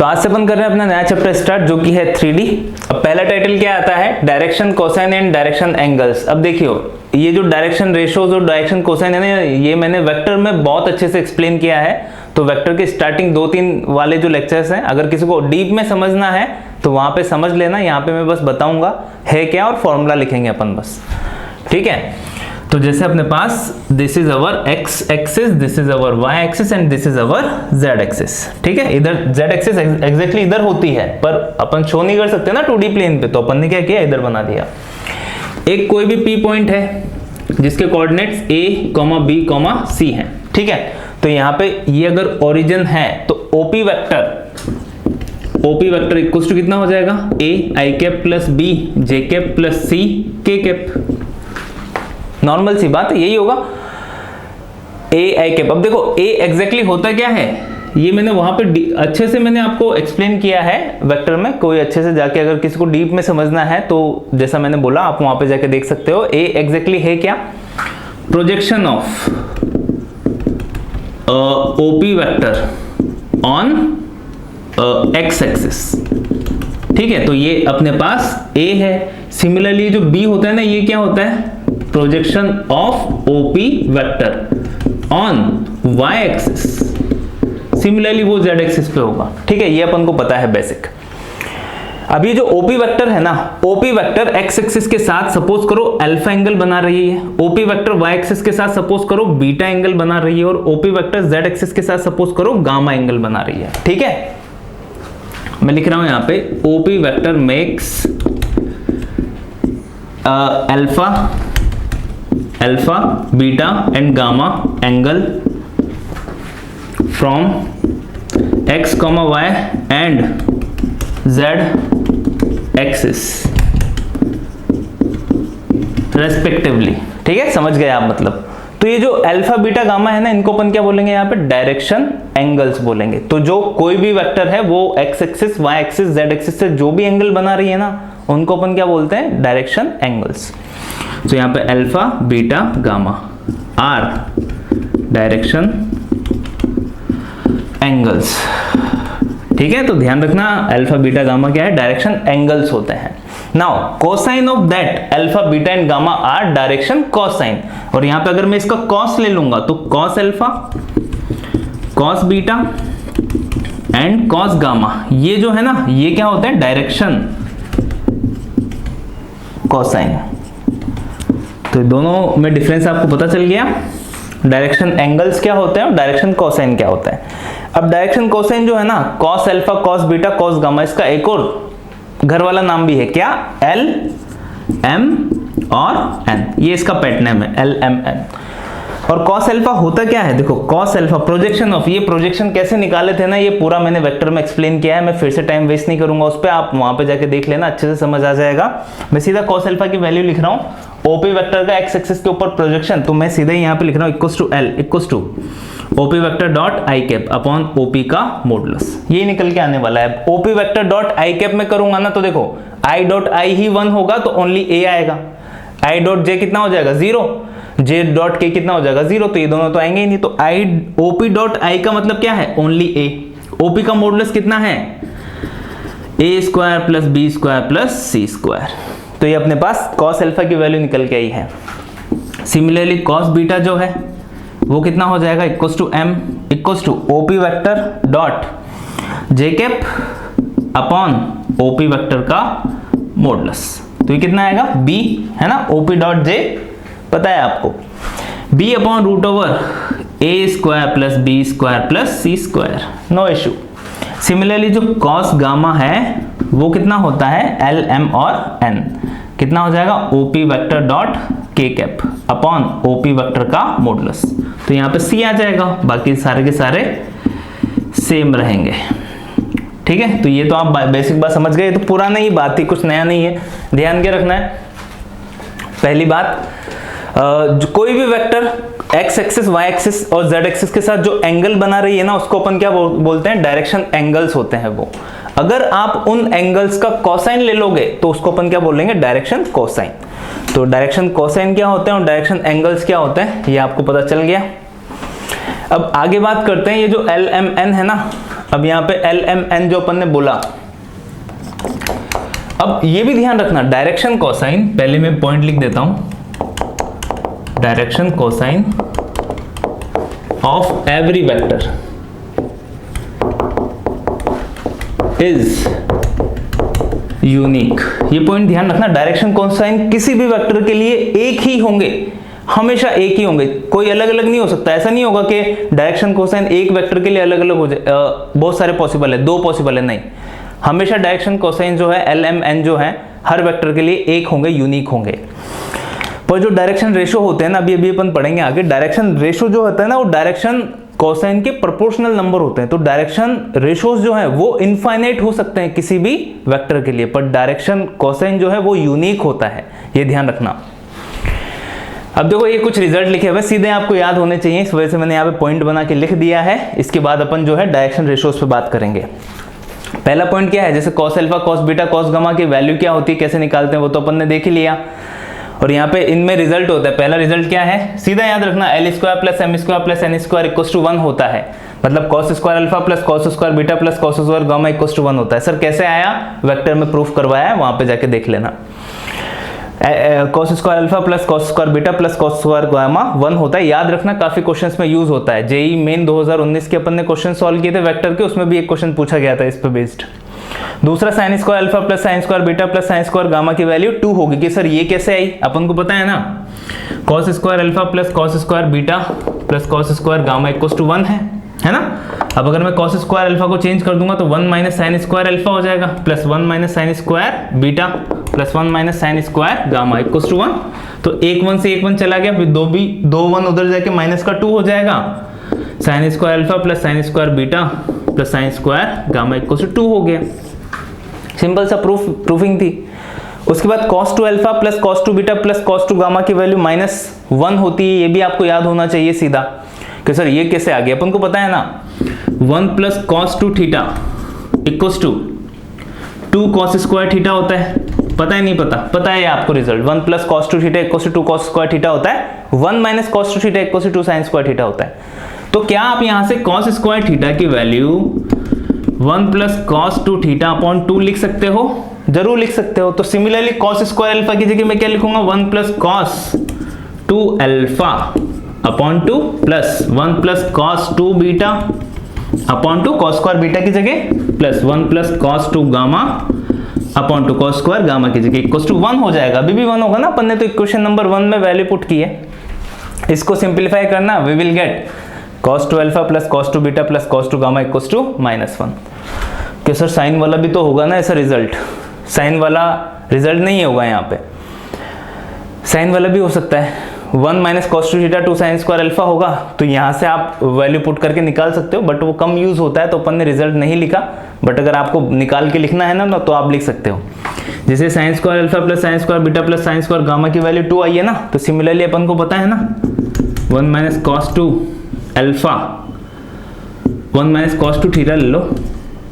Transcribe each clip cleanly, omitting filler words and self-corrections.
तो आज से अपन कर रहे हैं अपना नया चैप्टर स्टार्ट, जो कि है 3D। अब पहला टाइटल क्या आता है, direction cosine and direction angles. अब देखियो, ये जो डायरेक्शन रेशोज और डायरेक्शन कोसाइन है ना, ये मैंने वेक्टर में बहुत अच्छे से एक्सप्लेन किया है। तो वेक्टर के स्टार्टिंग 2-3 वाले जो लेक्चर्स हैं, अगर किसी को डीप में समझना है तो वहां पे समझ लेना। यहाँ पे मैं बस बताऊंगा है क्या और फॉर्मूला लिखेंगे अपन बस, ठीक है। तो जैसे अपने पास this is our X axis, this is our Y axis and this is our Z axis, ठीक है। इधर जेड एक्सिस एग्जैक्टली इधर होती है, पर अपन शो नहीं कर सकते ना 2D प्लेन पे, तो अपन ने क्या किया, इधर बना दिया। एक कोई भी P पॉइंट है जिसके कोऑर्डिनेट्स A, B, C हैं, ठीक है। तो यहाँ पे ये अगर ओरिजिन है तो OP वेक्टर इक्वल टू कितना हो जाएगा, A I cap plus B J cap plus C K cap. Normal सी बात है, यही होगा A I कैप। अब देखो A एग्जैक्टली होता क्या है, ये मैंने वहां पे अच्छे से मैंने आपको एक्सप्लेन किया है वेक्टर में। कोई अच्छे से जाके अगर किसी को डीप में समझना है तो जैसा मैंने बोला आप वहां पे जाके देख सकते हो। A एग्जैक्टली है क्या, projection of OP vector on X axis, ठीक है। तो ये अपने पास A है। सिमिलरली जो B होता है ना, ये क्या होता है, projection of OP vector on Y axis. Similarly वो Z एक्सिस पे होगा, ठीक है। ये अपन को पता है बेसिक। अब ये जो OP वेक्टर है ना, OP वेक्टर X एक्सिस के साथ सपोज करो अल्फा एंगल बना रही है, OP वेक्टर Y एक्सिस के साथ सपोज करो बीटा एंगल बना रही है, और OP वेक्टर Z एक्सिस के साथ सपोज करो गामा एंगल बना रही है, ठीक है। मैं लिख रहा हूं यहां पे OP vector makes alpha beta and gamma angle from X, Y and Z axis respectively, ठीक है। समझ गए आप मतलब। तो ये जो अल्फा बीटा गामा है ना, इनको अपन क्या बोलेंगे यहाँ पे, डायरेक्शन एंगल्स बोलेंगे। तो जो कोई भी वेक्टर है वो X axis, Y axis, Z axis से जो भी एंगल बना रही है ना, उनको अपन क्या बोलते हैं, डायरेक्शन एंगल्स। तो यहाँ पे alpha beta gamma are direction angles, ठीक है। तो ध्यान रखना, अल्फा बीटा गामा क्या है, डायरेक्शन एंगल्स होते हैं। Now cosine of that alpha beta and gamma are direction cosine. और यहां पे अगर मैं इसका कॉस ले लूंगा तो cos alpha, cos beta and cos gamma, ये जो है ना, ये क्या होता है, डायरेक्शन कोसाइन। तो दोनों में डिफरेंस आपको पता चल गया, डायरेक्शन एंगल्स क्या होते हैं और डायरेक्शन कोसाइन क्या होता है। अब डायरेक्शन कोसाइन जो है ना, cos alpha, cos beta, cos gamma, इसका एक और घर वाला नाम भी है, क्या, L M और N। ये इसका पेट नेम है, L M N। और कॉस अल्फा होता क्या है, देखो कॉस अल्फा प्रोजेक्शन ऑफ, ये प्रोजेक्शन कैसे निकाले थे ना, ये पूरा मैंने वेक्टर में एक्सप्लेन किया है। मैं फिर से टाइम वेस्ट नहीं करूंगा उस पर, आप वहां पे जाके देख लेना, अच्छे से समझ आ जाएगा। मैं सीधा कॉस अल्फा की वैल्यू लिख रहा हूँ, OP वेक्टर का X एक्सिस के ऊपर प्रोजेक्शन, तो मैं सीधा यहाँ पे लिख रहा हूँ equals to L equals to OP vector dot I cap upon OP का मॉडुलस। ये निकल के आने वाला है। OP vector dot I cap में करूंगा ना, तो देखो I डॉट I ही 1 होगा तो ओनली A आएगा, I डॉट J कितना हो जाएगा 0, J डॉट K कितना हो जाएगा 0, तो ये दोनों तो आएंगे ही नहीं। तो OP डॉट I का मतलब क्या है, ओनली A। OP का मॉडुलस कितना है, A square plus B square plus C square. तो ये अपने पास कॉस अल्फा की वैल्यू निकल के आई है। सिमिलरली कॉस बीटा जो है वो कितना हो जाएगा, equals to M equals to OP vector dot J cap upon OP vector का मॉडुलस। तो ये कितना आएगा, B है ना, OP डॉट J पता है आपको, B upon root over A square plus B square plus C square, no issue. Similarly जो कॉस गामा है वो कितना होता है, L M और N, कितना हो जाएगा, OP vector dot K cap upon OP vector का मॉडुलस। तो यहाँ पे C आ जाएगा, बाकी सारे के सारे सेम रहेंगे, ठीक है। तो ये तो आप बेसिक बात समझ गए, तो पुराना ही बात थी, कुछ नया नहीं है। ध्यान के रखना है, पहली बात, कोई भी vector X axis, Y axis और Z एक्सिस के साथ जो एंगल बना रही है ना, उसको अपन क्या बोलते हैं, डायरेक्शन एंगल्स होते हैं वो। अगर आप उन एंगल्स का कोसाइन ले लोगे तो उसको अपन क्या बोलेंगे, डायरेक्शन कोसाइन। तो डायरेक्शन कोसाइन क्या होते हैं और डायरेक्शन एंगल्स क्या होते हैं, ये आपको पता चल गया। अब आगे बात करते हैं, ये जो L M N है ना, अब यहाँ पे एल एम एन जो अपन ने बोला, अब ये भी ध्यान रखना डायरेक्शन कोसाइन, पहले मैं पॉइंट लिख देता हूं, direction cosine of every vector is unique. ये पॉइंट ध्यान रखना, डायरेक्शन कोसाइन किसी भी वेक्टर के लिए एक ही होंगे, हमेशा एक ही होंगे, कोई अलग अलग नहीं हो सकता। ऐसा नहीं होगा कि डायरेक्शन कोसाइन एक वेक्टर के लिए अलग अलग हो जाए, बहुत सारे पॉसिबल है, 2 पॉसिबल है, नहीं, हमेशा डायरेक्शन कोसाइन जो है एल एम एन जो है हर वेक्टर के लिए एक होंगे, यूनिक होंगे। पर जो डायरेक्शन रेशो होते हैं ना, अभी अपन पढ़ेंगे आगे, डायरेक्शन रेशो जो होता है ना वो डायरेक्शन कोसाइन के प्रोपोर्शनल नंबर होते हैं। तो डायरेक्शन रेशोज जो है वो इनफाइनाइट हो सकते हैं किसी भी वेक्टर के लिए, पर डायरेक्शन कोसाइन जो है वो यूनिक होता है, ये ध्यान रखना। अब देखो ये कुछ रिजल्ट लिखे हुए सीधे आपको याद होने चाहिए, इस वजह से मैंने यहाँ पे पॉइंट बना के लिख दिया है। इसके बाद अपन जो है डायरेक्शन रेशोज पे बात करेंगे। पहला पॉइंट क्या है, जैसे cos alpha, cos beta, cos gamma की वैल्यू क्या होती है, कैसे निकालते हैं, वो तो अपन ने देख ही लिया। और यहाँ पे इनमें रिजल्ट होता है, पहला रिजल्ट क्या है, सीधा याद रखना, L square plus M square plus N square equals to 1 होता है। मतलब cos square alpha plus cos square beta plus cos square gamma equals to 1 होता है। सर कैसे आया, वेक्टर में प्रूफ करवाया है, वहां पे जाके देख लेना। Cos square alpha plus cos square beta plus cos square gamma 1 होता है, याद रखना, काफी क्वेश्चंस में यूज होता है। जेई मेन 2019 के अपन ने क्वेश्चन सॉल्व किए थे वेक्टर के, उसमें भी एक क्वेश्चन पूछा गया था इस पे बेस्ड। दूसरा sign square alpha plus sine square beta plus sine square gamma की वैल्यू 2 होगी कि सर ये कैसे आई, अपन को पता है ना, cos square alpha plus cos square beta plus cos square gamma equals to 1 है ना। अब अगर मैं कॉस स्क्वायर अल्फा को चेंज कर दूंगा तो 1 माइनस साइन स्क्वायर अल्फा हो जाएगा plus 1 minus sine square beta plus 1 minus sine square gamma equals to 1। तो एक 1 से एक 1 चला गया, फिर 2 1 उधर जाके माइनस का 2 हो जाएगा, sine square alpha plus sine square beta plus sine square gamma equals to 2 हो गया। सिंपल सा प्रूफिंग थी। उसके बाद cos 2 alpha plus cos 2 beta plus cos 2 gamma की वैल्यू -1 होती है, ये भी आपको याद होना चाहिए सीधा कि सर ये कैसे आ गया। अपन को पता है ना 1 plus cos 2 theta equals to 2 cos square theta होता है, पता है नहीं पता, पता है आपको result, 1 plus cos 2 theta equals to 2 cos square theta होता है, 1 minus cos 2 theta equals to 2 sin square theta होता है। तो क्या आप यहां से cos स्क्वायर थीटा की value 1 plus cos 2 theta upon 2 लिख सकते हो, जरूर लिख सकते हो। तो सिमिलरली cos स्क्वायर अल्फा की जगह मैं क्या लिखूंगा, 1 plus cos 2 alpha upon 2 plus 1 plus cos 2 beta upon 2 cos square beta की जगह plus 1 plus cos 2 gamma upon 2 cos square gamma की जगह इक्वल्स टू 1 हो जाएगा। अभी भी 1 होगा ना, अपन ने तो इक्वेशन नंबर 1 में वैल्यू पुट की है। इसको सिंप्लीफाई करना, we will get cos 2 alpha plus cos 2 beta plus cos 2 gamma equals to -1। कि सर साइन वाला भी तो होगा ना ऐसा रिजल्ट, साइन वाला रिजल्ट नहीं होगा यहाँ पे, साइन वाला भी हो सकता है, 1 minus cos 2 theta 2 sin square alpha होगा, तो यहाँ से आप वैल्यू पुट करके निकाल सकते हो, बट वो कम यूज होता है तो अपन ने रिजल्ट नहीं लिखा। बट अगर आपको निकाल के लिखना है ना तो आप लिख सकते हो, जैसे sin square alpha plus sin square beta plus sin square gamma की वैल्यू 2 आई है ना, तो सिमिलरली अपन को पता है ना 1 minus cos 2 alpha 1 minus cos 2 theta ले लो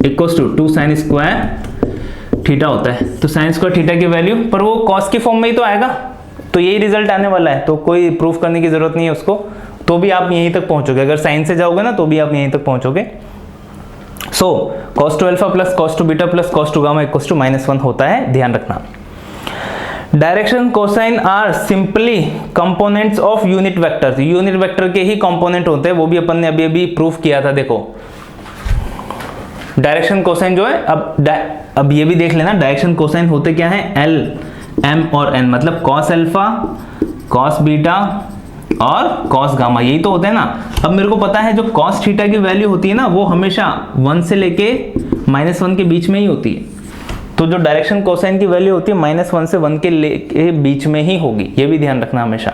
equals to 2 sin square theta होता है। तो sin स्क्वायर थीटा की वैल्यू, पर वो cos के फॉर्म में ही तो आएगा, तो यही रिजल्ट आने वाला है, तो कोई प्रूफ करने की जरूरत नहीं है उसको, तो भी आप यहीं तक पहुंचोगे। अगर साइन से जाओगे ना तो भी आप यहीं तक पहुंचोगे। So cos 2 alpha plus cos 2 beta plus cos 2 gamma equals to -1 होता है, ध्यान रखना। Direction cosine are simply components of unit vector, unit vector के ही कंपोनेंट होते हैं, वो भी अपन ने अभी अभी प्रूफ किया था। देखो डायरेक्शन कोसाइन जो है, अब ये भी देख लेना, डायरेक्शन कोसाइन होते क्या है, एल एम और एन, मतलब cos अल्फा cos बीटा और cos गामा, यही तो होते हैं ना। अब मेरे को पता है जो cos थीटा की वैल्यू होती है ना वो हमेशा 1 से लेके -1 के बीच में ही होती है, तो जो डायरेक्शन कोसाइन की वैल्यू होती है -1 से 1 के बीच में ही होगी, ये भी ध्यान रखना हमेशा।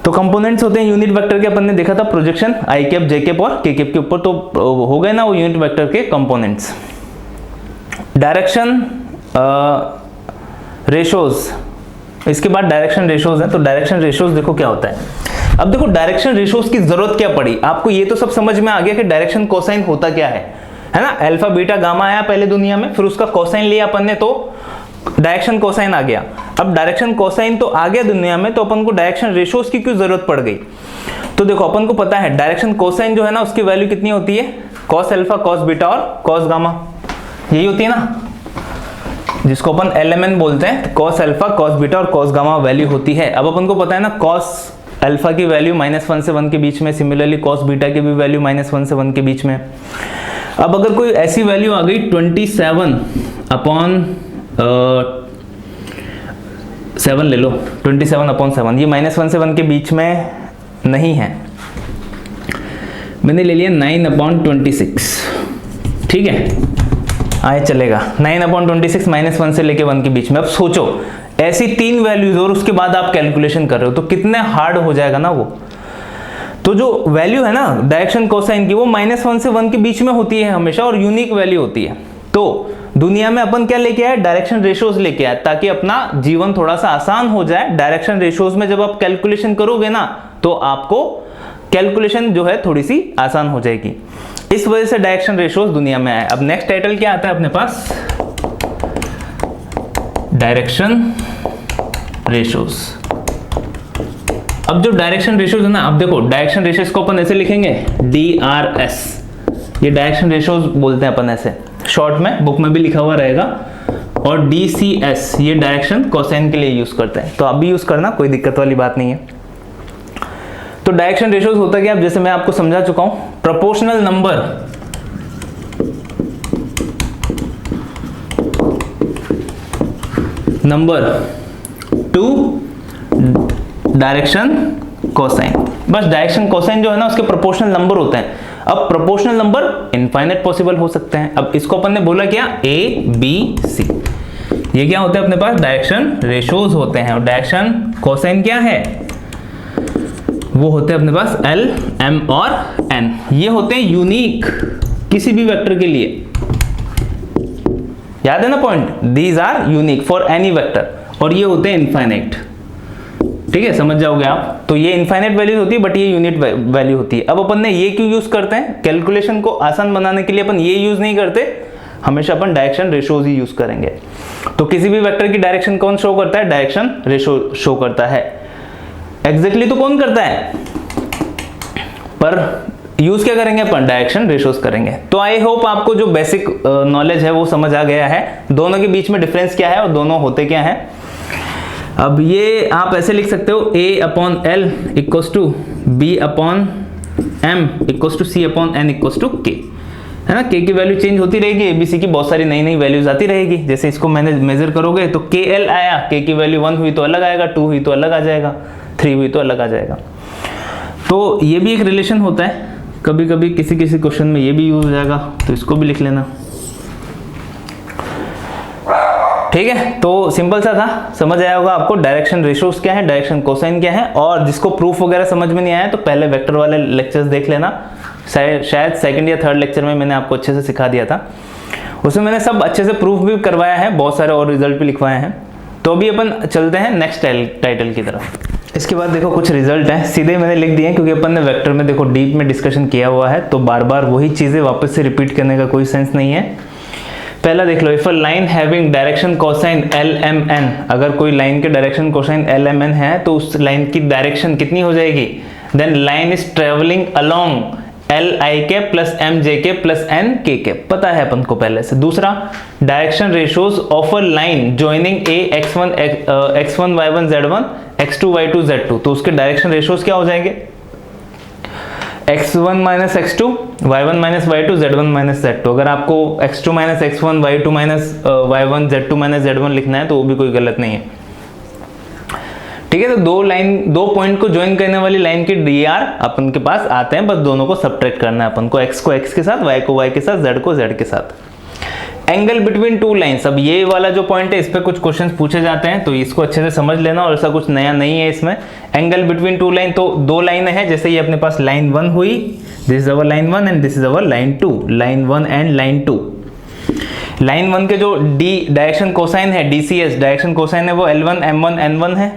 तो कंपोनेंट्स होते हैं यूनिट वेक्टर के, अपन ने देखा था प्रोजेक्शन आई कैप जे कैप और के कैप के ऊपर, तो हो गए ना वो यूनिट वेक्टर के कंपोनेंट्स। डायरेक्शन रेशोज, इसके बाद डायरेक्शन रेशोज है, तो डायरेक्शन रेशोज देखो क्या होता है। अब देखो डायरेक्शन रेशोज की जरूरत क्या पड़ी आपको, ये तो सब समझ में आ गया कि डायरेक्शन कोसाइन होता क्या है ना। अल्फा बीटा गामा आया पहले दुनिया में, फिर उसका कोसाइन लिया अपन ने, तो डायरेक्शन कोसाइन आ गया। अब डायरेक्शन कोसाइन तो आ गया दुनिया में, तो अपन को डायरेक्शन रेशोज की क्यों जरूरत पड़ गई। तो देखो अपन को पता है डायरेक्शन कोसाइन जो है ना उसकी वैल्यू कितनी होती है, कॉस अल्फा, कॉस बीटा और कॉस गामा, यही होती है ना, जिसको अपन LMN बोलते हैं। कॉस अल्फा, कॉस बीटा और कॉस गामा वैल्यू होती है। अब अपन को पता है ना कॉस अल्फा की वैल्यू -1 से 1 के बीच में, सिमिलरली कॉस बीटा की भी वैल्यू -1 से 1 के बीच में। अब अगर कोई ऐसी वैल्यू आ गई 27 अपॉन 7 ले लो, 27 अपॉन 7, ये -1 से 1 के बीच में नहीं है, मैंने ले लिया 9 अपॉन 26, ठीक है, आए चलेगा 9 अपॉन 26 -1 से लेके 1 के बीच में। अब सोचो ऐसी 3 वैल्यूज और उसके बाद आप कैलकुलेशन कर रहे हो तो कितने हार्ड हो जाएगा ना वो। तो जो वैल्यू है ना डायरेक्शन कोसाइन की, वो -1 से 1 के बीच में होती है हमेशा और यूनिक वैल्यू होती है। तो दुनिया में अपन क्या लेके आए, डायरेक्शन रेशियोज लेके आए, ताकि अपना जीवन थोड़ा सा आसान हो जाए। डायरेक्शन रेशियोज में जब आप कैलकुलेशन करोगे ना तो आपको कैलकुलेशन जो है थोड़ी सी आसान हो जाएगी, इस वजह से डायरेक्शन रेशियोज दुनिया में आए। अब नेक्स्ट टाइटल क्या आता है अपने पास, डायरेक्शन रेशियोज। अब जो डायरेक्शन रेशियोज है ना, अब देखो डायरेक्शन रेशियोज को अपन ऐसे लिखेंगे DRS, ये डायरेक्शन रेशियोज बोलते हैं अपन ऐसे शॉर्ट में, बुक में भी लिखा हुआ रहेगा। और DCS ये डायरेक्शन कोसाइन के लिए यूज करते हैं, तो आप भी यूज करना, कोई दिक्कत वाली बात नहीं है। तो डायरेक्शन रेशियोज होता क्या, जैसे मैं आपको समझा चुका हूं, proportional number two direction cosine. बस डायरेक्शन कोसाइन जो है ना उसके प्रोपोर्शनल नंबर होते हैं। अब प्रोपोर्शनल नंबर इनफाइनाइट पॉसिबल हो सकते हैं। अब इसको अपन ने बोला क्या, A-B-C, ये क्या होते हैं अपने पास, डायरेक्शन रेशियोज होते हैं। और डायरेक्शन कोसाइन क्या है, वो होते हैं अपने पास L, M और N, ये होते हैं यूनिक किसी भी वेक्टर के लिए, याद है ना point, these are unique for any vector, और ये होते हैं इनफाइनाइट, ठीक है, समझ जाओगे आप। तो ये इनफाइनाइट वैल्यूज होती है बट ये यूनिट वैल्यू होती है। अब अपन ने ये क्यों यूज करते हैं, कैलकुलेशन को आसान बनाने के लिए अपन ये यूज नहीं करते, हमेशा अपन डायरेक्शन रेशियोज ही यूज करेंगे। तो किसी भी वेक्टर की डायरेक्शन कौन शो करता है, डायरेक्शन रेशियो शो करता है। एग्जैक्टली तो कौन करता है, पर यूज क्या करेंगे अपन, डायरेक्शन रेशियोज करेंगे। तो आई होप आपको जो बेसिक नॉलेज है वो समझ आ गया है, दोनों के बीच में डिफरेंस क्या है और दोनों होते क्या है। अब ये आप ऐसे लिख सकते हो, A/L equals to B/M equals to C/N equals to K, है ना। K की वैल्यू चेंज होती रहेगी, ABC की बहुत सारी नई नई वैल्यूज आती रहेगी। जैसे इसको मैंने मेजर करोगे तो KL आया, K की वैल्यू 1 हुई तो अलग आएगा, 2 हुई तो अलग आ जाएगा, 3 हुई तो अलग आ जाएगा। तो ये भी एक रिलेशन होता है, कभी कभी किसी किसी क्वेश्चन में ये भी यूज हो जाएगा, तो इसको भी लिख लेना, ठीक है। तो सिंपल सा था, समझ आया होगा आपको डायरेक्शन रेशियोज क्या है, डायरेक्शन कोसाइन क्या है। और जिसको प्रूफ वगैरह समझ में नहीं आया तो पहले वेक्टर वाले लेक्चर्स देख लेना, शायद सेकंड या थर्ड लेक्चर में मैंने आपको अच्छे से सिखा दिया था, उसमें मैंने सब अच्छे से प्रूफ भी करवाया है, बहुत सारे और रिजल्ट भी लिखवाए हैं। तो अभी अपन चलते हैं नेक्स्ट टाइटल की तरफ। इसके बाद देखो कुछ रिजल्ट है, सीधे मैंने लिख दिए हैं क्योंकि अपन ने वेक्टर में देखो डीप में डिस्कशन किया हुआ है, तो बार बार वही चीजें वापस से रिपीट करने का कोई सेंस नहीं है। पहला देख लो, if a line having direction cosine LMN, अगर कोई लाइन के डायरेक्शन कोसाइन LMN है तो उस लाइन की डायरेक्शन कितनी हो जाएगी, then line is travelling along LIK plus MJK plus NKK, पता है अपन को पहले से। दूसरा, direction ratios of a line joining A x1 y1 z1 x2 y2 z2, तो उसके डायरेक्शन रेशियोज क्या हो जाएंगे, x1 minus x2 y1 minus y2 z1 minus z2। अगर आपको x2 minus x1 y2 minus y1 z2 minus z1 लिखना है तो वो भी कोई गलत नहीं है, ठीक है। तो दो पॉइंट को ज्वाइन करने वाली लाइन के dr अपन के पास आते हैं, बस दोनों को सब्ट्रैक्ट करना है अपन को, x को x के साथ, y को y के साथ, z को z के साथ। एंगल बिटवीन टू लाइंस, अब ये वाला जो पॉइंट है इस पे कुछ क्वेश्चंस पूछे जाते हैं, तो इसको अच्छे से समझ लेना, और ऐसा कुछ नया नहीं है इसमें। एंगल बिटवीन टू लाइन, तो दो लाइन है, जैसे ये अपने पास लाइन 1 हुई, this is our line 1 and this is our line 2, line 1 and line 2। Line 1 के जो डायरेक्शन कोसाइन है DCS, डायरेक्शन कोसाइन है वो L1 M1 N1 है।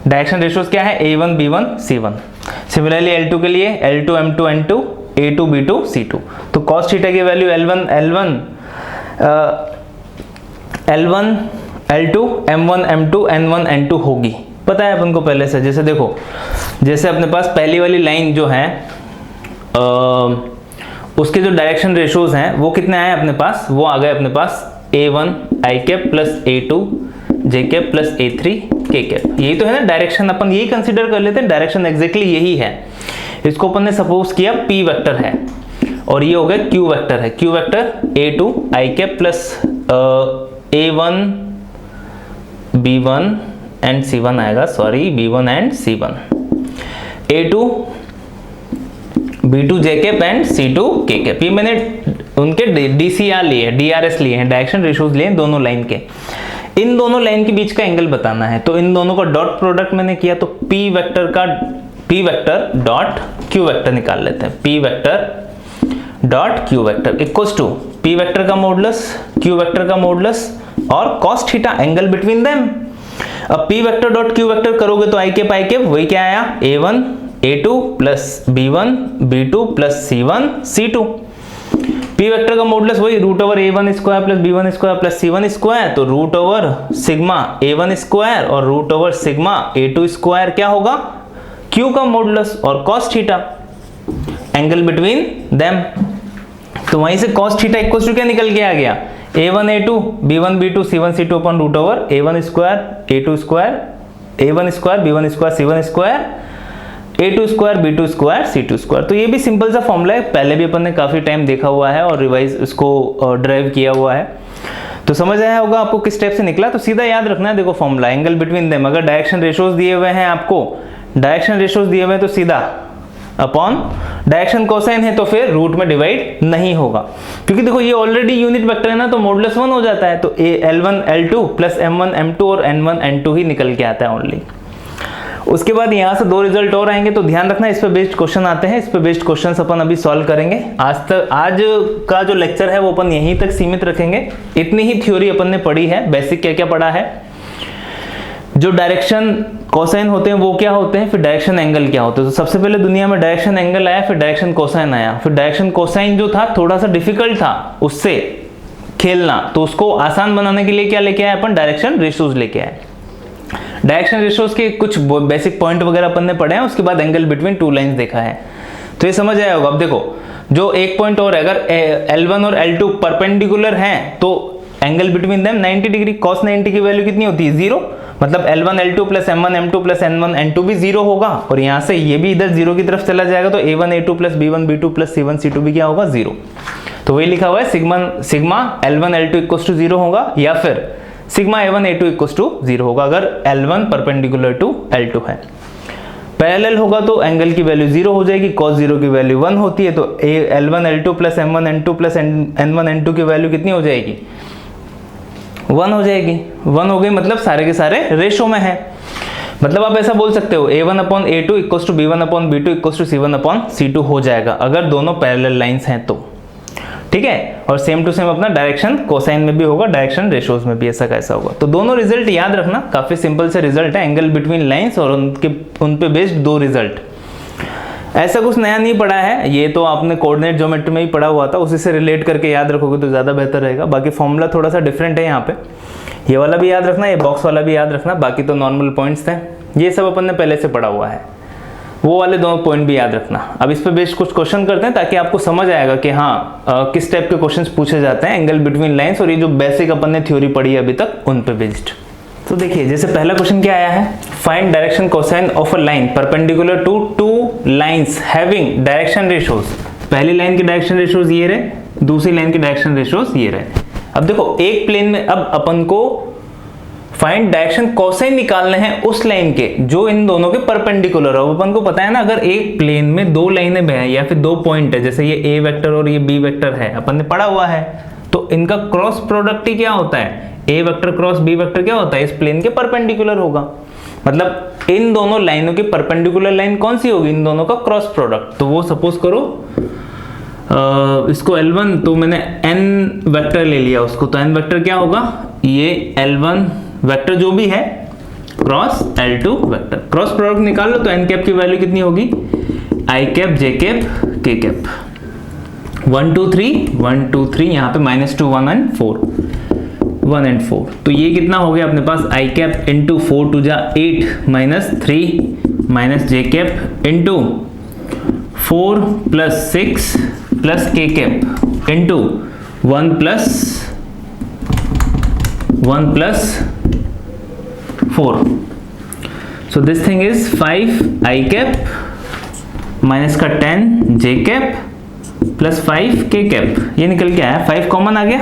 डायरेक्शन रेशियोज क्या है, A1 B1 C1। Similarly L2 के लिए L2 M2 N2 A2 B2 C2। तो cos थीटा की value L1 L1 L2 M1 M2 N1 N2 होगी, पता है अपन को पहले से। जैसे देखो, जैसे अपने पास पहली वाली लाइन जो है उसके जो डायरेक्शन रेशोज हैं वो कितने आए अपने पास, वो आ गए अपने पास A1 I cap plus A2 J cap plus A3 K cap. यही तो है ना डायरेक्शन, अपन यही कंसीडर कर लेते हैं, डायरेक्शन एग्जैक्टली यही है। इसको अपन ने सपोज किया P वेक्टर है और ये हो गया Q वेक्टर है। Q vector A2 I cap plus A1 B1 and C1 आएगा, sorry B1 and C1, A2 B2 J cap and C2 K cap. ये मैंने उनके DCR लिए, DRS लिए हैं, डायरेक्शन रेशियोज लिए हैं दोनों लाइन के। इन दोनों लाइन के बीच का एंगल बताना है, तो इन दोनों का डॉट प्रोडक्ट मैंने किया, तो P vector dot Q vector निकाल लेते हैं। P vector dot Q vector equals to P vector का मॉडुलस Q वेक्टर का मॉडुलस और cos theta angle between them. अब P vector dot Q vector करोगे तो I कैप वही क्या आया, A1 A2 plus B1 B2 plus C1 C2। P vector का मॉडुलस वही root over A1 square plus B1 square plus C1 square, तो root over sigma A1 square और root over sigma A2 square क्या होगा, Q का modulus और cos theta angle between them. तो वहीं से cos थीटा इक्वल टू क्या निकल के आ गया, A1 A2 B1 B2 C1 C2 अपन root over A1 square A2 square A1 square B1 square C1 square A2 square B2 square C2 square. तो ये भी सिंपल सा फॉर्मूला है, पहले भी अपन ने काफी टाइम देखा हुआ है और रिवाइज इसको ड्राइव किया हुआ है, तो समझ आया होगा आपको किस टाइप से निकला। तो सीधा याद रखना है, देखो फॉर्मूला एंगल बिटवीन देम, अगर डायरेक्शन रेशियोज दिए हुए हैं आपको, डायरेक्शन रेशियोज दिए हुए हैं तो सीधा अपॉन डायरेक्शन कोसाइन है तो फिर रूट में डिवाइड नहीं होगा, क्योंकि देखो ये ऑलरेडी यूनिट वेक्टर है ना, तो मॉडुलस 1 हो जाता है, तो L1 L2 plus M1 M2 और N1 N2 ही निकल के आता है ओनली। उसके बाद यहाँ से 2 रिजल्ट और आएंगे, तो ध्यान रखना इस पे बेस्ड क्वेश्चन आते हैं, इस पे बेस्ड क्वेश्चन अपन अभी सॉल्व करेंगे। आज का जो लेक्चर है वो अपन यहीं तक सीमित रखेंगे, इतनी ही थ्योरी अपन ने पढ़ी है। बेसिक क्या क्या पढ़ा है, जो डायरेक्शन कोसाइन होते हैं वो क्या होते हैं, फिर डायरेक्शन एंगल क्या होते हैं। तो सबसे पहले दुनिया में डायरेक्शन एंगल आया, फिर डायरेक्शन कोसाइन आया। फिर डायरेक्शन कोसाइन जो था थोड़ा सा डिफिकल्ट था उससे खेलना, तो उसको आसान बनाने के लिए क्या लेके आए अपन, डायरेक्शन रेशियोज लेके आए। डायरेक्शन रेशियोज के कुछ बेसिक पॉइंट वगैरह अपन ने पढ़े हैं, उसके बाद एंगल बिटवीन टू लाइंस देखा है, तो ये समझ आया होगा। अब देखो जो एक पॉइंट और है, अगर L1 और L2 परपेंडिकुलर हैं तो angle between them 90 degree, cos 90 की वैल्यू कितनी होती है, 0, मतलब L1 L2 plus M1 M2 plus N1 N2 भी 0 होगा, और यहाँ से ये भी इधर 0 की तरफ चला जाएगा, तो A1 A2 plus B1 B2 plus C1 C2 भी क्या होगा, 0। तो वही लिखा हुआ है sigma L1 L2 equals to 0 होगा, या फिर sigma A1 A2 equals to 0 होगा अगर L1 परपेंडिकुलर टू L2 है। पैरेलल होगा तो एंगल की वैल्यू 0 हो जाएगी, cos 0 की वैल्यू 1 होती है, तो L1 L2 plus M1 N2 plus N1 N2 की वैल्यू कितनी हो जाएगी, 1 हो जाएगी। 1 हो गई, मतलब सारे के सारे रेशो में है। मतलब आप ऐसा बोल सकते हो A1 upon A2 equals to B1 upon B2 equals to C1 upon C2 हो जाएगा, अगर दोनों पैरेलल लाइंस हैं तो, ठीक है। और सेम टू सेम अपना डायरेक्शन कोसाइन में भी होगा, डायरेक्शन रेशियोज में भी ऐसा कैसा होगा। तो दोनों रिजल्ट याद रखना, काफी सिंपल से रिजल्ट है, एंगल बिटवीन लाइंस और उन पे बेस्ड 2 रिजल्ट। ऐसा कुछ नया नहीं पढ़ा है, ये तो आपने कोऑर्डिनेट ज्योमेट्री में ही पढ़ा हुआ था, उसी से रिलेट करके याद रखोगे तो ज्यादा बेहतर रहेगा। बाकी फॉर्मूला थोड़ा सा डिफरेंट है यहाँ पे, ये वाला भी याद रखना, ये बॉक्स वाला भी याद रखना, बाकी तो नॉर्मल पॉइंट्स थे, ये सब अपन ने पहले से पढ़ा हुआ है, वो वाले 2 पॉइंट भी याद रखना। अब इस पे बेस्ड कुछ क्वेश्चन करते हैं ताकि आपको समझ आएगा कि हाँ किस टाइप के क्वेश्चंस पूछे जाते हैं एंगल बिटवीन लाइंस, और ये जो बेसिक अपन ने थ्योरी पढ़ी है अभी तक उन पे बेस्ड। तो देखिए जैसे पहला क्वेश्चन क्या आया है, find direction cosine of a line perpendicular to 2 lines having direction ratios. पहली लाइन की डायरेक्शन रेशियोज ये रहे, दूसरी लाइन की डायरेक्शन रेशियोज ये रहे। अब देखो एक प्लेन में अब अपन को फाइंड डायरेक्शन कोसाइन निकालने हैं उस लाइन के जो इन दोनों के परपेंडिकुलर हो। अपन को पता है ना, अगर एक प्लेन में 2 लाइनें हैं या फिर 2 पॉइंट है, जैसे ये A वेक्टर और ये B वेक्टर है, अपन ने पढ़ा हुआ है, तो इनका क्रॉस प्रोडक्ट ही क्या होता है, A vector cross B vector क्या होता है, इस प्लेन के परपेंडिकुलर होगा। मतलब इन दोनों लाइनों की परपेंडिकुलर लाइन कौन सी होगी, इन दोनों का क्रॉस प्रोडक्ट। तो वो सपोज करो इसको L1, तो मैंने N वेक्टर ले लिया उसको, तो N वेक्टर क्या होगा, ये L1 वेक्टर जो भी है cross L2 vector, cross product निकाल लो, तो n कैप की वैल्यू कितनी होगी, I cap J cap K cap, 1 2 3 1 2 3, यहाँ पे -2 1 and 4, 1 and 4, तो ये कितना हो गया अपने पास, I कैप इंटू 4 2 जा 8 -3 minus J cap into 4 + 6 plus K cap into 1 plus 4. So this thing is 5 I cap minus का 10 J cap plus 5 K cap. ये निकल के आया, 5 कॉमन आ गया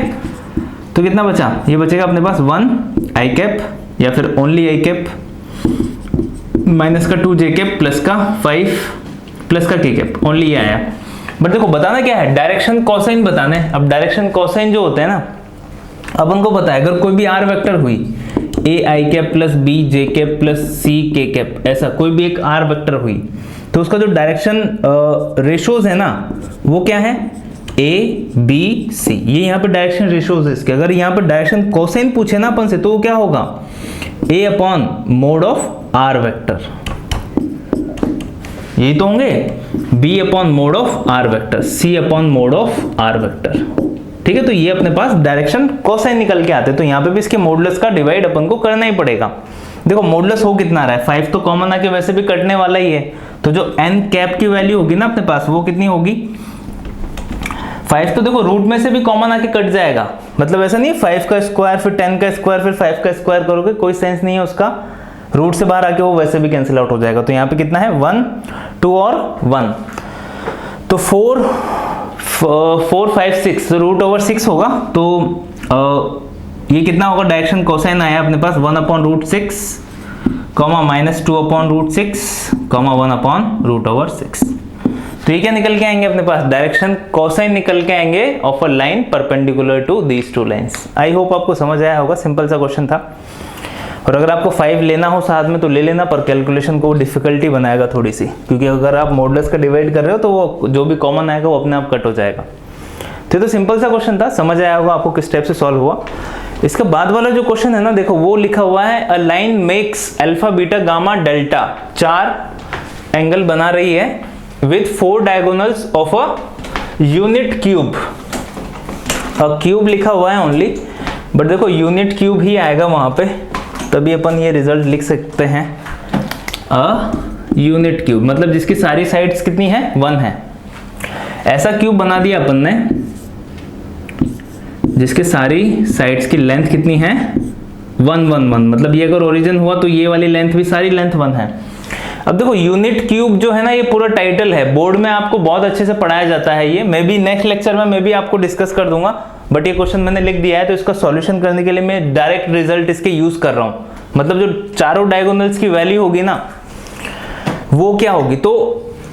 तो कितना बचा, ये बचेगा अपने पास 1 I कैप या फिर ओनली I कैप माइनस का 2 J कैप प्लस का 5 प्लस का K कैप. ओनली ये आया. बट देखो बताना क्या है, डायरेक्शन कोसाइन बताना है. अब डायरेक्शन कोसाइन जो होते हैं ना, अब उनको पता है अगर कोई भी आर वेक्टर हुई A I cap plus B J cap plus C K cap, ऐसा कोई भी एक आर वेक्टर हुई तो उसका जो डायरेक्शन रेशोज है ना वो क्या है, ए बी सी. ये यहाँ पे डायरेक्शन रेशोज है इसके. अगर यहाँ पे डायरेक्शन कोसाइन पूछे ना अपन से तो वो क्या होगा, A upon mod of R vector. यही तो होंगे, B upon mod of R vector, C upon mod of R vector. ठीक है, तो ये अपने पास डायरेक्शन कोसाइन निकल के आते हैं. तो यहाँ पे भी इसके मॉडुलस का डिवाइड अपन को करना ही पड़ेगा. देखो मॉडुलस हो कितना रहा है, 5 तो कॉमन आके वैसे भी कटने वाला ही है. तो जो n कैप की वैल्यू होगी ना अपने पास वो कितनी होगी, 5 तो देखो रूट में से भी कॉमन आके कट जाएगा. मतलब ऐसा नहीं 5 का स्क्वायर फिर 10 का स्क्वायर फिर 5 का स्क्वायर करोगे, कोई सेंस नहीं है उसका. रूट से बाहर आके वो वैसे भी कैंसिल आउट हो जाएगा. तो यहाँ पे कितना है 1 2 और 1, तो 4 5 6 रूट ओवर 6 होगा. तो ये कितना होगा, डायरेक्शन कोसाइन आया अपने पास 1 upon root 6 comma minus 2 upon root 6 comma 1 upon root over 6. तो ये क्या निकल के आएंगे अपने पास, डायरेक्शन कोसाइन निकल के आएंगे of a line perpendicular to these two lines. I hope आपको समझ आया होगा, सिंपल सा क्वेश्चन था. और अगर आपको 5 लेना हो साथ में तो ले लेना, पर कैलकुलेशन को डिफिकल्टी बनाएगा थोड़ी सी, क्योंकि अगर आप मॉडुलस का डिवाइड कर रहे हो तो वो जो भी कॉमन आएगा वो अपने आप कट हो जाएगा. तो सिंपल सा क्वेश्चन था, समझ आया होगा आपको किस टाइप से सॉल्व हुआ. इसके बाद वाला जो क्वेश्चन है ना, देखो वो लिखा हुआ है a line makes alpha beta gamma delta, 4 angle बना रही है with 4 diagonals of a unit cube. Cube लिखा हुआ है ओनली, बट देखो यूनिट क्यूब ही आएगा वहां पे, तभी अपन ये रिजल्ट लिख सकते हैं. अ यूनिट क्यूब मतलब जिसकी सारी साइड्स कितनी है, 1 है. ऐसा क्यूब बना दिया अपन ने जिसके सारी साइड्स की लेंथ कितनी है, 1 1 1. मतलब ये अगर ओरिजिन हुआ तो ये वाली लेंथ भी सारी लेंथ 1 है. अब देखो यूनिट क्यूब जो है ना, ये पूरा टाइटल है, बोर्ड में आपको बहुत अच्छे से पढ़ाया जाता है. ये मैं भी नेक्स्ट लेक्चर में मैं भी आपको डिस्कस कर दूंगा, बट ये क्वेश्चन मैंने लिख दिया है तो इसका सॉल्यूशन करने के लिए मैं डायरेक्ट रिजल्ट इसके यूज कर रहा हूं. मतलब जो चारों डायगोनल्स की वैल्यू होगी ना वो क्या होगी, तो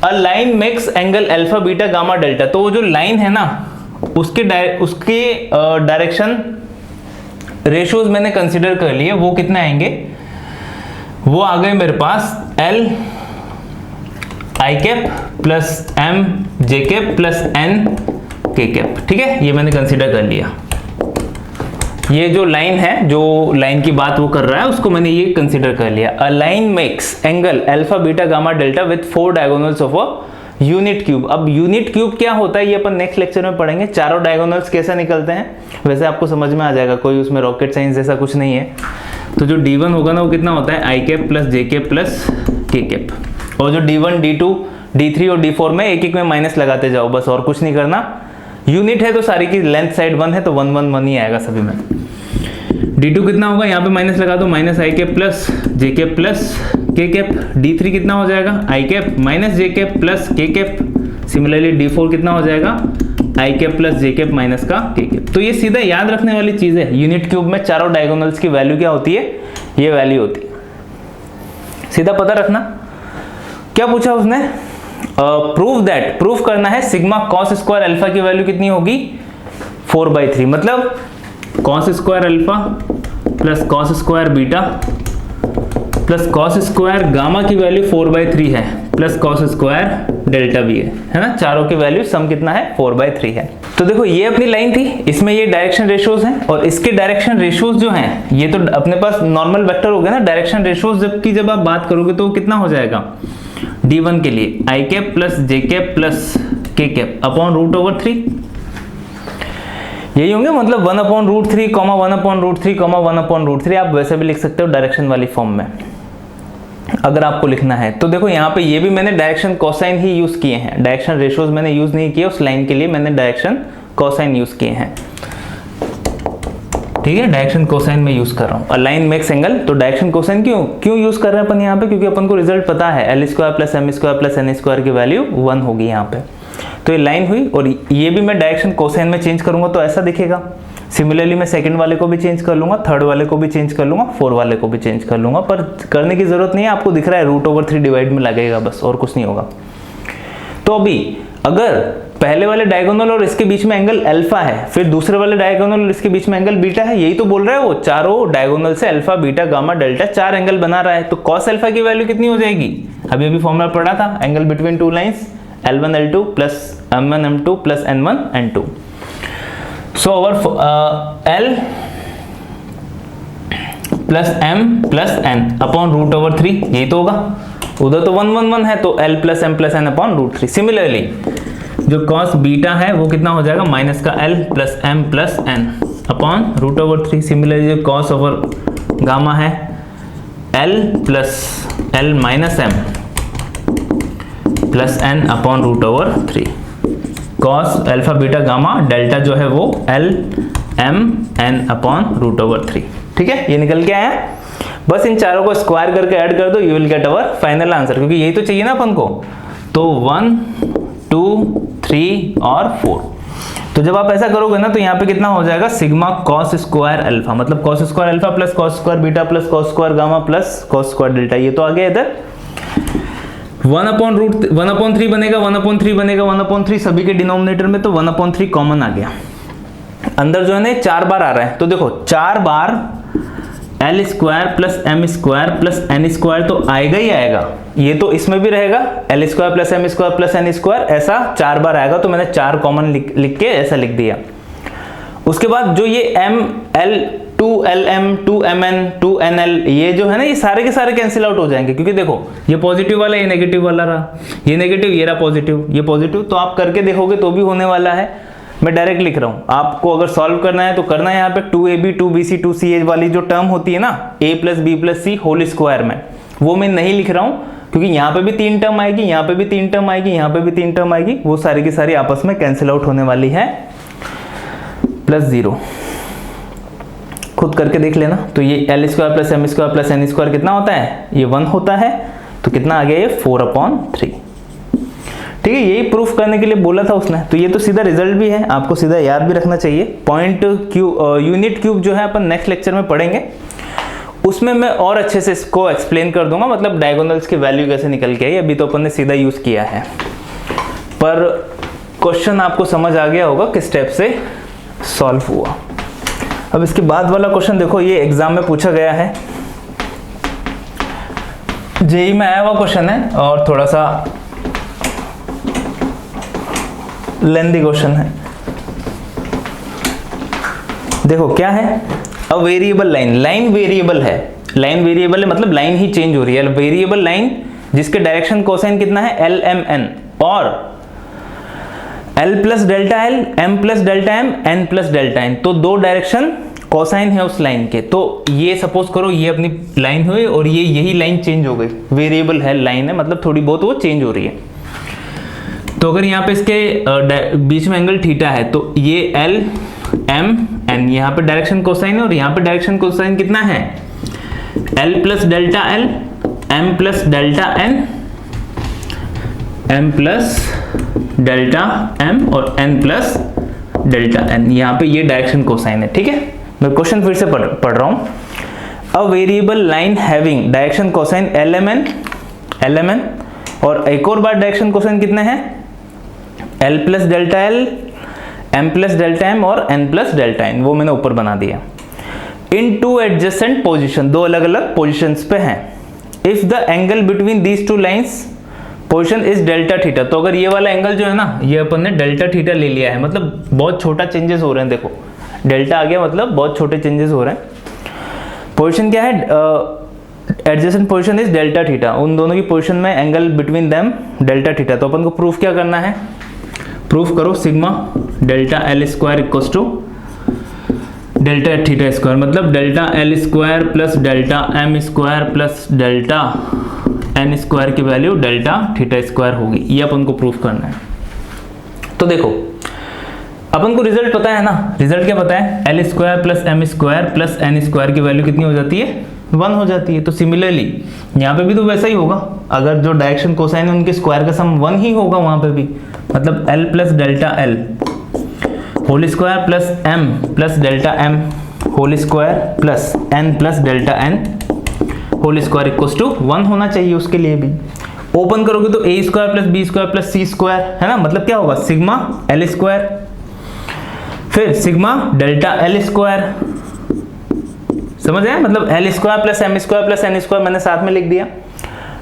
a line makes angle alpha beta gamma delta. तो वो जो लाइन है ना उसके डायरेक्शन रेशियोज मैंने कंसीडर कर लिए. वो कितने आएंगे, वो आ गए मेरे पास L I cap plus M J cap plus N K cap. ठीक है, ये मैंने कंसीडर कर लिया. ये जो लाइन है, जो लाइन की बात वो कर रहा है उसको मैंने ये कंसीडर कर लिया. A line makes angle alpha beta gamma delta with 4 diagonals of a unit cube. अब यूनिट क्यूब क्या होता है ये अपन नेक्स्ट लेक्चर में पढ़ेंगे. चारों डायगोनल्स कैसे निकलते हैं वैसे आपको समझ में आ जाएगा, कोई उसमें रॉकेट साइंस जैसा कुछ नहीं है. तो जो D1 होगा ना वो कितना होता है, आई कैप प्लस जे कैप प्लस के कैप. और जो D1 D2 D3 और D4 में एक एक में माइनस लगाते जाओ, बस और कुछ नहीं करना. यूनिट है तो सारी की लेंथ साइड 1 है तो 1 1 1 ही आएगा सभी में. D2 कितना होगा, यहाँ पे माइनस लगा दो, माइनस आई कैप प्लस जे cap plus K cap. D3 कितना हो जाएगा, आई कैप माइनस जे cap plus K cap. Similarly D4 कितना हो जाएगा, आई कैप प्लस जे कैप माइनस का के कैप. तो ये सीधा याद रखने वाली चीज है. यूनिट क्यूब में चारों डायगोनल्स की वैल्यू क्या होती है, ये वैल्यू होती है. सीधा पता रखना. क्या पूछा उसने, प्रूव दैट, प्रूफ करना है सिग्मा कॉस स्क्वायर अल्फा की वैल्यू कितनी होगी, 4/3. मतलब cos square alpha plus cos square beta plus cos square gamma की वैल्यू 4/3 है प्लस कॉस स्क्वायर डेल्टा भी है ना. चारों की वैल्यू सम कितना है, 4/3 है. तो देखो ये अपनी लाइन थी, इसमें ये डायरेक्शन रेशियोज हैं और इसके डायरेक्शन रेशियोज जो हैं ये तो अपने पास नॉर्मल वेक्टर हो गया ना. डायरेक्शन रेशियोज जब आप बात करोगे तो कितना हो जाएगा, D1 के लिए आई कैप प्लस जे cap plus K cap upon root over 3. यही होंगे, मतलब 1/√3 1/√3 1/√3 आप वैसे भी लिख सकते हो डायरेक्शन वाली फॉर्म में. अगर आपको लिखना है तो देखो यहाँ पे ये भी मैंने डायरेक्शन कोसाइन ही यूज किए हैं, डायरेक्शन रेशियोज मैंने यूज नहीं किए, उस लाइन के लिए मैंने डायरेक्शन कोसाइन यूज किए हैं, ठीक है। डायरेक्शन कोसाइन में यूज कर रहा हूँ। लाइन मेक्स एंगल, तो डायरेक्शन कोसाइन क्यों यूज कर रहे हैं अपन यहाँ पे, क्योंकि अपन को रिजल्ट पता है L square plus M square plus N square की वैल्यू 1 होगी यहाँ पे। तो ये लाइन हुई, और ये भी मैं डायरेक्शन कोसाइन में चेंज करूंगा तो ऐसा दिखेगा। सिमिलरली मैं सेकंड वाले को भी चेंज कर लूंगा, थर्ड वाले को भी चेंज कर लूंगा, फोर वाले को भी चेंज कर लूंगा, पर करने की जरूरत नहीं है, आपको दिख रहा है √3 डिवाइड में लगेगा बस, और कुछ नहीं होगा। तो अभी अगर पहले वाले डायगोनल और इसके बीच में एंगल अल्फा है, फिर दूसरे वाले डायगोनल और इसके बीच में एंगल बीटा है, यही तो बोल रहा है वो, चारों डायगोनल से alpha beta gamma delta 4 angle बना रहा है, तो कॉस अल्फा की वैल्यू कितनी हो जाएगी, अभी फॉर्मूला पढ़ा था, angle between two lines L1 L2 plus M1 M2 plus N1 N2। सो अवर L plus M plus N upon √3, यही तो होगा, उधर तो 1 1 1 है, तो L plus M plus N upon √3। Similarly जो कॉस बीटा है वो कितना हो जाएगा, माइनस का L plus M plus N upon √3। Similarly जो कॉस ओवर गामा है L plus L minus M plus N upon √3। Cos alpha beta gamma delta जो है वो L M N अपॉन √3, ठीक है। ये निकल के आया, बस इन चारों को स्क्वायर करके ऐड कर दो, you will get our final answer, क्योंकि यही तो चाहिए ना अपन को। तो 1 2 3 और 4, तो जब आप ऐसा करोगे ना तो यहाँ पे कितना हो जाएगा, सिग्मा कॉस स्क्वायर अल्फा, मतलब cos square alpha plus cos square beta plus cos square gamma plus cos square delta, ये तो आ गया इधर। 1/3 बनेगा, 1/3 बनेगा, 1/3 सभी के डिनोमिनेटर में, तो 1/3 कॉमन आ गया। अंदर जो है ना 4 बार आ रहा है, तो देखो 4 बार L square plus M square plus N square तो आएगा ही आएगा, ये तो इसमें भी रहेगा, L square plus M square plus N square, ऐसा 4 बार आएगा, तो मैंने 4 कॉमन लिख के ऐसा लिख दिया। उसके बाद जो ये M L 2LM 2MN 2NL ये जो है ना, ये सारे के सारे कैंसिल आउट हो जाएंगे, क्योंकि देखो ये पॉजिटिव वाला, ये नेगेटिव वाला रहा, ये नेगेटिव, ये रहा पॉजिटिव, ये पॉजिटिव, तो आप करके देखोगे तो भी होने वाला है। मैं डायरेक्ट लिख रहा हूँ, आपको अगर सॉल्व करना है तो करना है यहाँ पे 2AB 2BC 2CA वाली जो टर्म होती है ना, A plus B plus C whole square में, वो मैं नहीं लिख रहा हूँ, क्योंकि यहाँ पे भी 3 टर्म आएगी, यहाँ पे भी 3 टर्म आएगी, यहाँ पे भी 3 टर्म आएगी, वो सारी की सारी आपस में कैंसिल आउट होने वाली है, +0 खुद करके देख लेना। तो ये L square plus M square plus N square कितना होता है, ये 1 होता है, तो कितना आ गया ये 4/3, ठीक है। यही प्रूफ करने के लिए बोला था उसने, तो ये तो सीधा रिजल्ट भी है, आपको सीधा याद भी रखना चाहिए। पॉइंट यूनिट क्यूब जो है अपन नेक्स्ट लेक्चर में पढ़ेंगे, उसमें मैं और अच्छे से इसको एक्सप्लेन कर दूंगा, मतलब डायगोनल्स की वैल्यू कैसे निकल के आई, अभी तो अपन ने सीधा यूज किया है, पर क्वेश्चन आपको समझ आ गया होगा किस स्टेप से सॉल्व हुआ। अब इसके बाद वाला क्वेश्चन देखो, ये एग्जाम में पूछा गया है, जेईई में आया हुआ क्वेश्चन है, और थोड़ा सा लेंथी क्वेश्चन है। देखो क्या है, a variable line, line variable है, लाइन वेरिएबल है मतलब लाइन ही चेंज हो रही है, वेरिएबल लाइन जिसके डायरेक्शन कोसाइन कितना है LMN, और L plus delta L, M plus delta M, N plus delta N, तो 2 डायरेक्शन कोसाइन है उस लाइन के। तो ये सपोज करो ये अपनी लाइन हुई और ये यही लाइन चेंज हो गई, वेरिएबल है लाइन है, मतलब थोड़ी बहुत वो चेंज हो रही है। तो अगर यहाँ पे इसके बीच में एंगल थीटा है, तो ये L M N, यहाँ पे डायरेक्शन कोसाइन है, और यहाँ पे डायरेक्शन कोसाइन कितना है, L plus delta L, M plus delta N, M plus delta M और N प्लस डेल्टा N, यहाँ पे ये डायरेक्शन कोसाइन है, ठीक है। मैं क्वेश्चन फिर से पढ़ रहा हूँ। A variable line having direction cosine LMN, और एक और बार डायरेक्शन कोसाइन कितने हैं, L plus delta L, M plus delta M और N प्लस डेल्टा N, वो मैंने ऊपर बना दिया। इन 2 एडजेसेंट पोजिशन, 2 अलग अलग पोजिशंस पे हैं। If the angle between these 2 lines position is delta theta, तो अगर ये वाला एंगल जो है ना, ये अपन ने डेल्टा थीटा ले लिया है, मतलब बहुत छोटा चेंजेस हो रहे हैं, देखो डेल्टा आ गया, मतलब बहुत छोटे चेंजेस हो रहे हैं। पोजिशन क्या है, adjacent position is delta theta, उन दोनों की पोजिशन में angle between them delta theta. तो अपन को प्रूफ क्या करना है, प्रूफ करो sigma delta L square equals to delta theta square, मतलब delta L square plus delta M square plus delta N square की वैल्यू डेल्टा थीटा स्क्वायर होगी। ये अपन को प्रूफ करना है। तो देखो अपन को रिजल्ट पता है ना, रिजल्ट क्या पता है, L square plus M square plus N square की वैल्यू कितनी हो जाती है, 1 हो जाती है। तो सिमिलरली यहाँ पे भी तो वैसा ही होगा, अगर जो डायरेक्शन कोसाइन है उनके स्क्वायर का सम 1 ही होगा वहां पे भी, मतलब L plus delta L whole square plus M plus delta M whole square plus N plus delta N whole square equals to 1 होना चाहिए उसके लिए भी। ओपन करोगे तो A square plus B square plus C square है ना, मतलब क्या होगा सिग्मा एल स्क्वायर, फिर सिग्मा डेल्टा एल स्क्वायर, समझ आए, मतलब L square plus M square plus N square मैंने साथ में लिख दिया,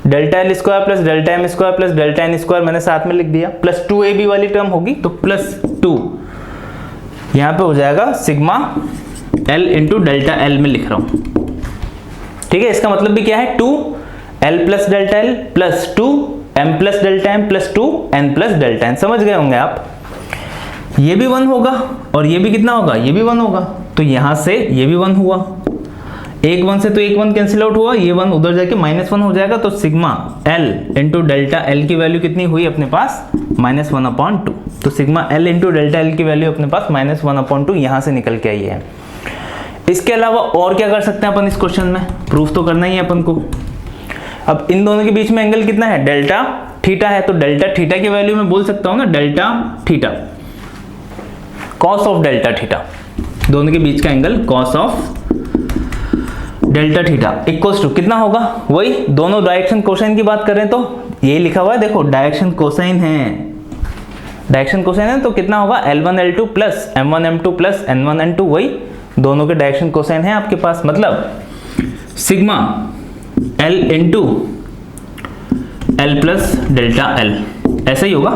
delta L square plus delta M square plus delta N square मैंने साथ में लिख दिया, प्लस 2ab वाली टर्म होगी तो प्लस 2 यहां पे हो जाएगा sigma L into delta L में लिख रहा हूं, ठीक है। इसका मतलब भी क्या है 2 L plus delta L plus 2 M plus delta M plus 2 N plus delta N, समझ गए होंगे आप। ये भी 1 होगा और ये भी कितना होगा, ये भी 1 होगा, तो यहां से ये भी 1 हुआ, एक 1 से तो एक 1 कैंसिल आउट हुआ, ये 1 उधर जाके -1 हो जाएगा, तो sigma L into delta L की वैल्यू कितनी हुई अपने पास -1/2, तो sigma L into delta L की वैल्यू अपने पास -1/2 यहां से निकल के आई है। इसके अलावा और क्या कर सकते हैं अपन इस क्वेश्चन में, प्रूफ तो करना ही है अपन को। अब इन दोनों के बीच में एंगल कितना है, डेल्टा थीटा है, तो डेल्टा थीटा की वैल्यू मैं बोल सकता हूं ना delta theta cos of delta theta, दोनों के बीच का angle cos of delta theta equals to कितना होगा, वही दोनों डायरेक्शन कोसाइन की बात करें तो ये लिखा हुआ है, देखो डायरेक्शन कोसाइन है, डायरेक्शन कोसाइन है तो कितना होगा L1 L2 plus M1 M2 plus N1 N2, वही दोनों के डायरेक्शन कोसाइन है आपके पास, मतलब sigma L into L plus delta L, ऐसा ही होगा,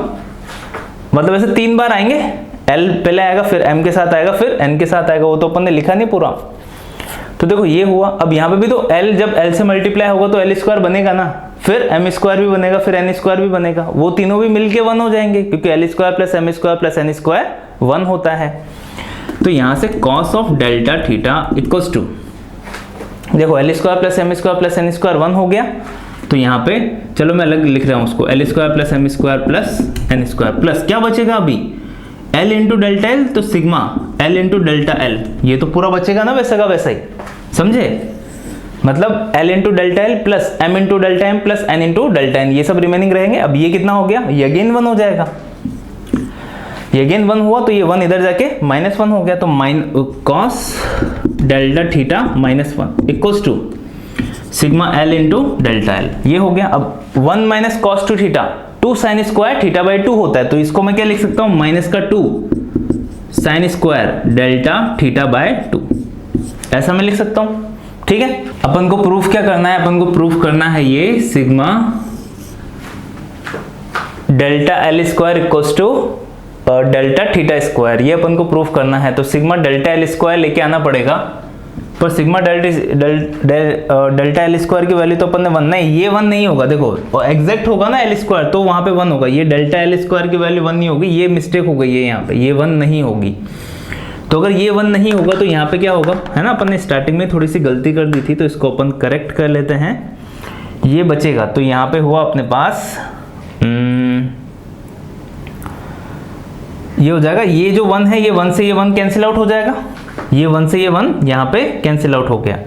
मतलब ऐसे 3 बार आएंगे, L पहले आएगा फिर M के साथ आएगा फिर N के साथ आएगा, वो तो अपन ने लिखा नहीं पूरा। तो देखो ये हुआ, अब यहाँ पे भी तो L जब L से मल्टीप्लाई होगा तो L स्क्वायर बनेगा ना, फिर M स्क्वायर भी बनेगा, फिर N स्क्वायर भी बनेगा, वो तीनों भी मिलके 1 हो जाएंगे क्योंकि L square plus M square plus N square 1 होता है। तो यहाँ से cos of delta theta equals to, देखो L square plus M square plus N square 1 हो गया, तो यहाँ पे चलो मैं अलग लिख रहा हूँ उसको, L square plus M square plus N square plus क्या बचेगा अभी L इंटू डेल्टा एल, तो sigma L into delta L, ये तो पूरा बचेगा ना वैसा का वैसा ही, समझे, मतलब L into delta L plus M into delta M plus N into delta N, ये सब रिमेनिंग रहेंगे। अब ये कितना हो गया, ये अगेन 1 हो जाएगा, ये अगेन 1 हुआ तो ये 1 इधर जाके -1 हो गया, तो cos delta theta -1 equals to sigma L into delta L, ये हो गया। अब 1 minus cos two theta 2 sine square theta by 2 होता है, तो इसको मैं क्या लिख सकता हूँ -2 sine square delta theta by 2, ऐसा मैं लिख सकता हूं, ठीक है। अपन को प्रूफ क्या करना है, अपन को प्रूफ करना है ये sigma delta L square equals to delta theta square, ये अपन को प्रूफ करना है। तो सिग्मा डेल्टा एल स्क्वायर लेके आना पड़ेगा, पर सिग्मा डेल्टा एल स्क्वायर की वैल्यू तो अपन ने 1, नहीं ये 1 नहीं होगा, देखो एग्जैक्ट होगा ना एल स्क्वायर तो वहां पे 1 होगा, ये डेल्टा एल स्क्वायर की वैल्यू 1 नहीं होगी, ये मिस्टेक हो गई है यहाँ पे, ये 1 नहीं होगी। तो अगर ये 1 नहीं होगा तो यहाँ पे क्या होगा, है ना, अपन ने स्टार्टिंग में थोड़ी सी गलती कर दी थी, तो इसको अपन करेक्ट कर लेते हैं, ये बचेगा। तो यहाँ पे हुआ अपने पास ये हो जाएगा, ये जो 1 है ये 1 से ये 1 कैंसिल आउट हो जाएगा, ये 1 से ये 1 यहाँ पे कैंसिल आउट हो गया,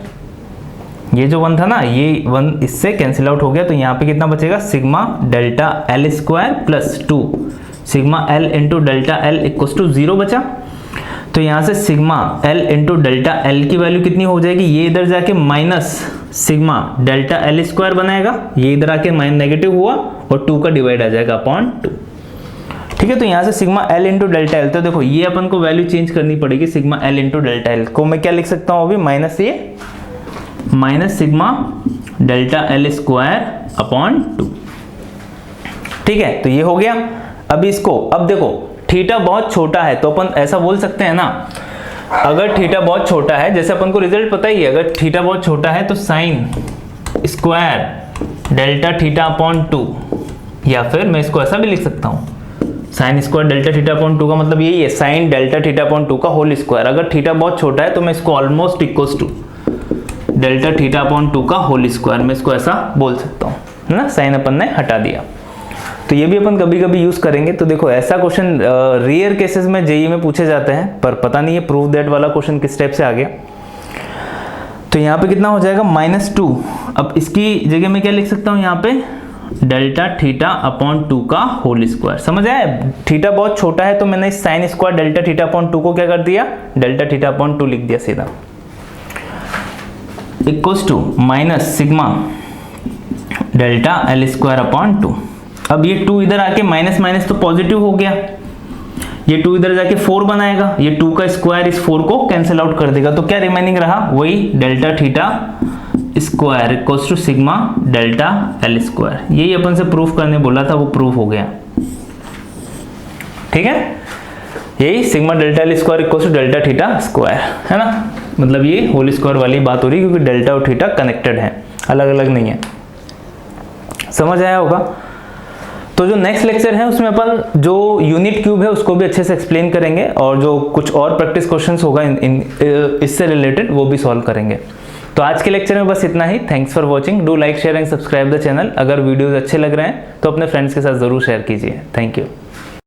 ये जो 1 था ना ये 1 इससे कैंसिल आउट हो गया, तो यहाँ पे कितना बचेगा sigma delta L square plus 2 sigma L into delta L equals to 0 बचा। तो यहाँ से sigma L into delta L की वैल्यू कितनी हो जाएगी, ये इधर जाके minus sigma delta L square बनाएगा, ये इधर आके नेगेटिव हुआ और 2 का डिवाइड आ जाएगा अपॉन 2, ठीक है। तो यहाँ से sigma L into delta L, तो देखो ये अपन को वैल्यू चेंज करनी पड़ेगी, sigma L into delta L को मैं क्या लिख सकता हूँ अभी, minus sigma delta L square upon 2, ठीक है। तो ये हो गया। अब इसको, अब देखो थीटा बहुत छोटा है तो अपन ऐसा बोल सकते हैं ना, अगर थीटा बहुत छोटा है, जैसे अपन को रिजल्ट पता ही है, अगर थीटा बहुत छोटा है तो sine square delta theta upon 2, या फिर मैं इसको ऐसा भी लिख सकता हूँ sine square delta theta upon 2 का मतलब यही है, साइन डेल्टा थीटा अपॉन 2 का होल स्क्वायर। अगर थीटा बहुत छोटा है तो मैं इसको almost equals to delta theta upon 2 का होल स्क्वायर, मैं इसको ऐसा बोल सकता हूँ, है ना। साइन अपन ने हटा दिया, तो ये भी अपन कभी कभी यूज करेंगे। तो देखो ऐसा क्वेश्चन रेयर केसेस में जेई में पूछे जाते हैं, पर पता नहीं है प्रूव दैट वाला क्वेश्चन किस टाइप से आ गया। तो यहाँ पे कितना हो जाएगा -2। अब इसकी जगह में क्या लिख सकता हूँ यहाँ पे, डेल्टा थीटा अपॉन 2 का होल स्क्वायर। समझ आया, थीटा बहुत छोटा है तो मैंने इस sine square delta theta upon 2 को क्या कर दिया, डेल्टा थीटा अपॉन 2 लिख दिया सीधा, equals to minus sigma delta L square upon 2। अब ये 2 इधर आके माइनस माइनस तो पॉजिटिव हो गया, ये 2 इधर जाके 4 बनाएगा, ये 2 का स्क्वायर इस 4 को कैंसिल आउट कर देगा, तो क्या रिमेनिंग रहा, वही delta theta square equals to sigma delta L square. यही अपन से प्रूफ करने बोला था, वो प्रूफ हो गया। ठीक है, यही sigma delta L square equals to delta theta square, है ना। मतलब ये होल स्क्वायर वाली बात हो रही है, क्योंकि डेल्टा और थीटा कनेक्टेड है, अलग अलग नहीं है। समझ आया होगा। तो जो नेक्स्ट लेक्चर है उसमें अपन जो यूनिट क्यूब है उसको भी अच्छे से एक्सप्लेन करेंगे, और जो कुछ और प्रैक्टिस क्वेश्चंस होगा इससे रिलेटेड वो भी सॉल्व करेंगे। तो आज के लेक्चर में बस इतना ही। Thanks for watching, do like share and subscribe the channel. अगर वीडियोज अच्छे लग रहे हैं तो अपने फ्रेंड्स के साथ जरूर शेयर कीजिए। Thank you.